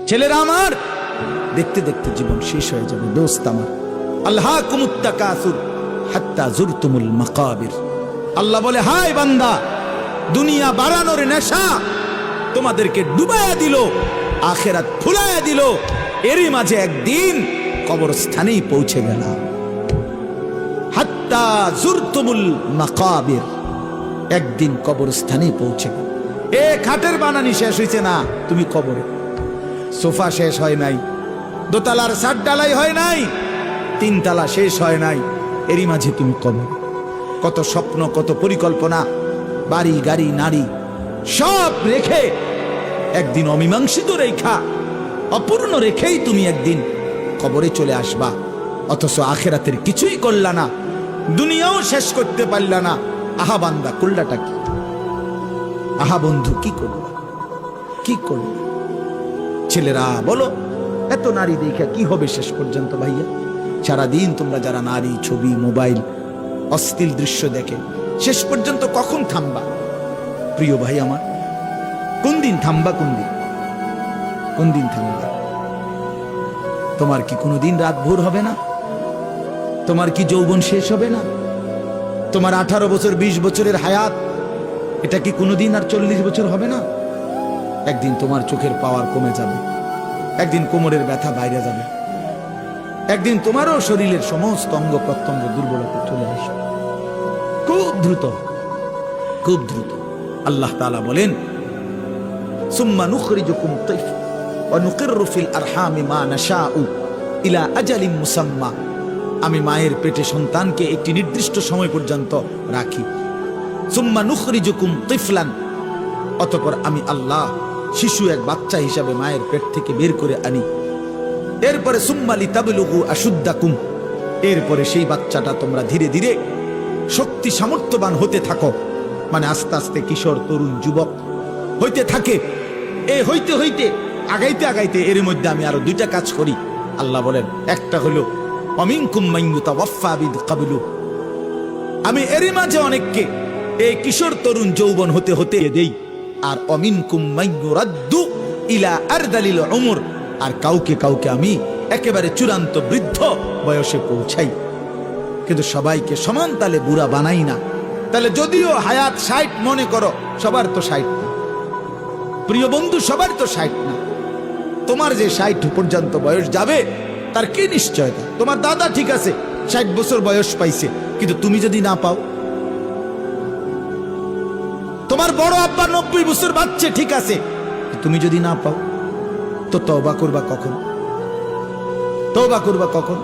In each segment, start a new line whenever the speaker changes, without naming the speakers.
ছেলেরা আমার, দেখতে দেখতে জীবন শেষ হয়ে যাবে দোস্ত আমার। আল্লাহকুমুত তাকাসুর হাত্তা জুরতুমুল মাকাবির। আল্লাহ বলে, হায় বান্দা, দুনিয়া বাড়ানোর নেশা তোমাদেরকে ডুবাইয়া দিল, আখিরাত ফুলাইয়া দিল, এরই মাঝে একদিন কবরস্থানেই পৌঁছে গেলাম। হাত্তা জুরতুমুল মাকাবির, একদিন কবরস্থানেই পৌঁছে গেল। এ খাটের বানানি শেষ হয়েছে না, তুমি কবরে। সোফা শেষ হয় নাই, দোতলার ছাদ ঢালাই হয় নাই, তিনতলা শেষ হয় নাই, এরই মাঝে তুমি কবরে। কত স্বপ্ন, কত পরিকল্পনা, বাড়ি গাড়ি নারী সব রেখে একদিন অমীমাংসিত রেখা, অপূর্ণ রেখেই তুমি একদিন কবরে চলে আসবা। অথচ আখিরাতের কিছুই করলা না, দুনিয়াও শেষ করতে পারলা না। আহা বান্দা, করলাটা কি? আহা বন্ধু, কি করলা? কি করলা? ছেলেরা বলো, এত নারী দেখা কি হবে শেষ পর্যন্ত? ভাইয়া, সারাদিন তোমরা যারা নারী, ছবি, মোবাইল, অশ্লীল দৃশ্য দেখে, শেষ পর্যন্ত কখন থামবা? প্রিয় ভাই আমার, কোন দিন থামবা? কোন দিন থামবা? তোমার কি কোনোদিন রাত ভোর হবে না? তোমার কি যৌবন শেষ হবে না? তোমার 18 বছর 20 বছরের হায়াত, এটা কি কোনোদিন আর 40 বছর হবে না? একদিন তোমার চোখের পাওয়ার কমে যাবে, একদিন কোমরের ব্যথা বাইরে যাবে, একদিন তোমারও শরীরের সমস্ত অঙ্গ প্রত্যঙ্গ দুর্বলতা চলে আসবে, খুব দ্রুত, খুব দ্রুত। আল্লাহ তাআলা বলেন, সুম্মা নুখরিজুকুম তাইফা ওয়া নুকিররু ফিল আরহামি মা নাশাউ ইলা আজালিন মুসাম্মা। আমি মায়ের পেটে সন্তানকে একটি নির্দিষ্ট সময় পর্যন্ত রাখি। সুম্মা নুখরিজুকুম তিফলান, অতঃপর আমি আল্লাহ শিশু, এক বাচ্চা হিসাবে মায়ের পেট থেকে বের করে আনি। এরপরে সুম্মা লিতাবলুগু আশুদ্দাকুম, এরপরে সেই বাচ্চাটা তোমরা ধীরে ধীরে শক্তি সামর্থ্যবান হতে থাকো, মানে আস্তে আস্তে কিশোর, তরুণ, যুবক হইতে থাকে। এই হইতে হইতে আগাইতে আগাইতে এর মধ্যে আমি আরো 2টা কাজ করি। আল্লাহ বলেন, একটা হলো অমিনকুম মান ইউতাওয়াফা বিল ক্বাবলু, আমি এরই মাঝে অনেককে এই কিশোর, তরুণ, যৌবন হতে হতে দেই। আর অমিনকুম মান ইউরাদ্দু ইলা আরদালিল উমর, আর কাউকে কাউকে আমি একেবারে চূড়ান্ত বৃদ্ধ বয়সে পৌঁছাই। কিন্তু সবাইকে সমান তালে বুড়া বানাই না। তাহলে যদিও হায়াত 60 মনে করো, সবার তো 60 না প্রিয় বন্ধু, সবার তো 60 না। তোমার যে 60 পর্যন্ত বয়স যাবে তার কি নিশ্চয়তা? তোমার দাদা ঠিক আছে 60 বছর বয়স পাইছে, কিন্তু তুমি যদি না পাও। তোমার বড় আব্বা 90 বছর বাচ্চা ঠিক আছে, তুমি যদি না পাও, তো তওবা করবা কখন? তওবা করবা কখন?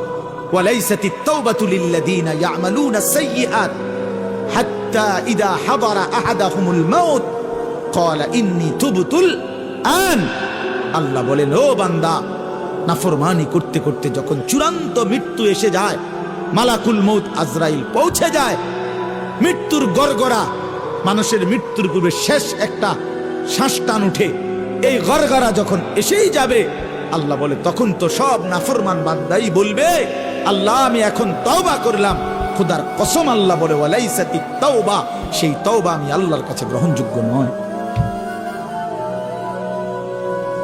ওয়ালাইসাতিত তাওবাতু লিল্লাযিনা ইয়ামালুনা সাইয়্যাত হাত্তা ইযা হাদারা আহাদাহুমুল মাউত ক্বালা ইন্নী তুবতুল আন। আল্লাহ বলেন, ও বান্দা, নাফরমানি করতে করতে যখন চূড়ান্ত মৃত্যু এসে যায়, মালাকুল মউত আজরাইল পৌঁছে যায়, মৃত্যুর গড়গড়া, মানুষের মৃত্যুর পূর্বে শেষ একটা শ্বাস টান উঠে, এই গড়গড়া যখন এসেই যাবে, আল্লাহ বলে, তখন তো সব নাফরমান বান্দাই বলবে, আল্লাহ আমি এখন তওবা করলাম। খোদার কসম, আল্লাহ বলে, ওয়ালাইসাতিত তাওবা, সেই তওবা আমি আল্লাহর কাছে গ্রহণযোগ্য নয়।